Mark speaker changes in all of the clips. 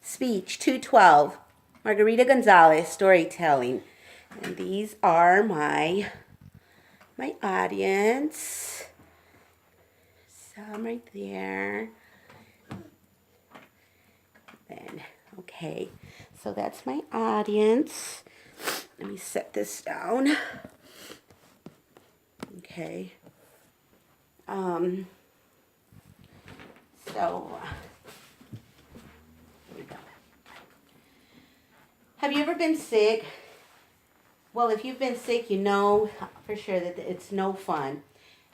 Speaker 1: Speech 212, Margarita Gonzalez, storytelling. And these are my audience. Some right there. Then, okay, so that's my audience. Let me set this down. Okay. So, here we go. Have you ever been sick? Well, if you've been sick, you know for sure that it's no fun.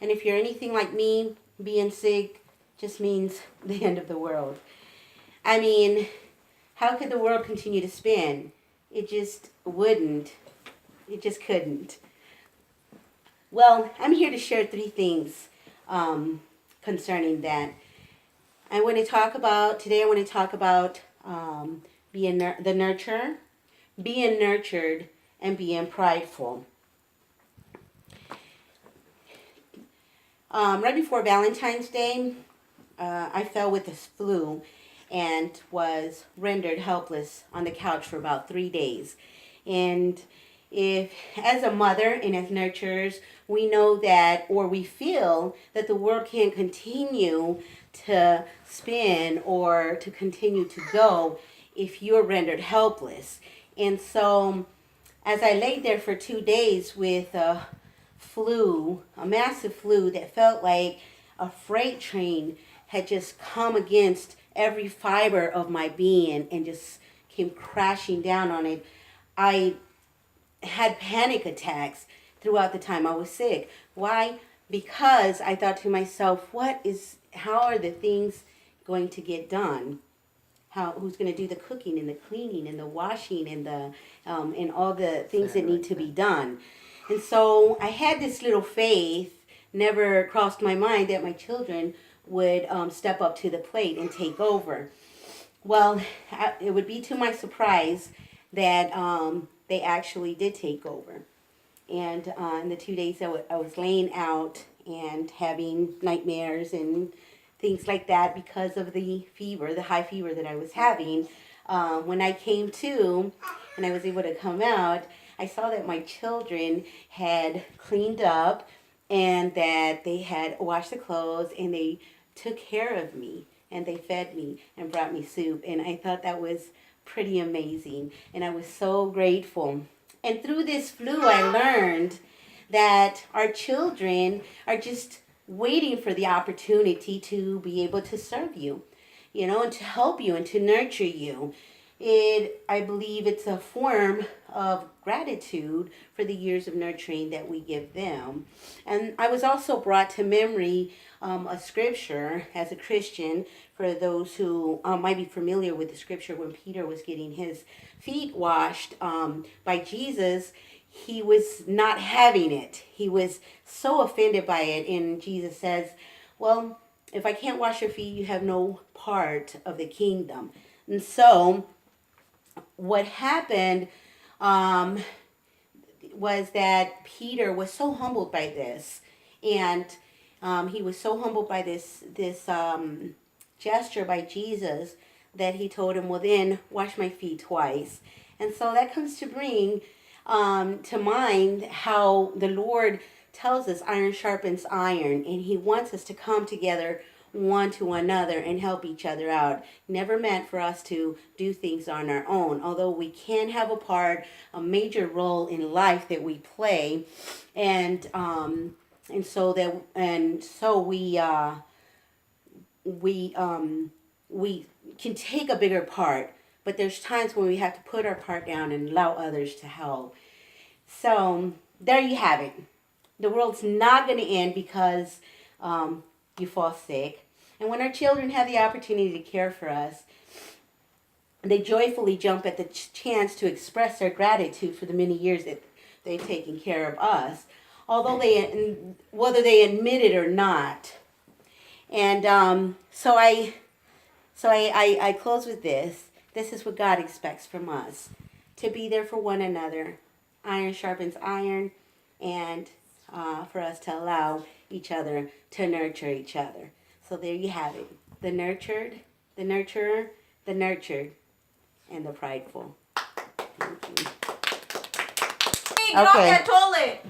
Speaker 1: And if you're anything like me, being sick just means the end of the world. I mean, how could the world continue to spin? It just wouldn't. It just couldn't. Well, I'm here to share 3 things concerning that. Today I want to talk about being the nurturer, being nurtured, and being prideful. Right before Valentine's Day, I fell with this flu and was rendered helpless on the couch for about 3 days. And if, as a mother and as nurturers, we know that, or we feel that the world can't continue to spin or to continue to go if you're rendered helpless. And so, as I laid there for 2 days with a massive flu that felt like a freight train had just come against every fiber of my being and just came crashing down on it, I had panic attacks throughout the time I was sick. Why? Because I thought to myself, how are the things going to get done? Who's going to do the cooking and the cleaning and the washing and and all the things that need to be done? And so I had this little faith, never crossed my mind that my children would step up to the plate and take over. Well, it would be to my surprise that they actually did take over. And in the 2 days I was laying out and having nightmares and things like that because of the fever, the high fever that I was having. When I came to and I was able to come out, I saw that my children had cleaned up and that they had washed the clothes and they took care of me and they fed me and brought me soup. And I thought that was pretty amazing. And I was so grateful. And through this flu, I learned that our children are just waiting for the opportunity to be able to serve you, and to help you and to nurture you. I believe it's a form of gratitude for the years of nurturing that we give them. And I was also brought to memory a scripture as a Christian, for those who might be familiar with the scripture, when Peter was getting his feet washed by Jesus. He was not having it. He was so offended by it. And Jesus says, well, if I can't wash your feet, you have no part of the kingdom. And so what happened was that Peter was so humbled by this. And he was so humbled by this gesture by Jesus that he told him, well, then wash my feet twice. And so that comes to bring to mind how the Lord tells us iron sharpens iron, and he wants us to come together one to another and help each other out. Never meant for us to do things on our own, although we can have a major role in life that we play, and so we can take a bigger part. But there's times when we have to put our part down and allow others to help. So there you have it. The world's not going to end because you fall sick. And when our children have the opportunity to care for us, they joyfully jump at the chance to express their gratitude for the many years that they've taken care of us, whether they admit it or not. And so I close with this. This is what God expects from us, to be there for one another. Iron sharpens iron, and for us to allow each other to nurture each other. So there you have it. The nurtured, the nurturer, the nurtured, and the prideful. Thank you.
Speaker 2: Hey, get off that toilet.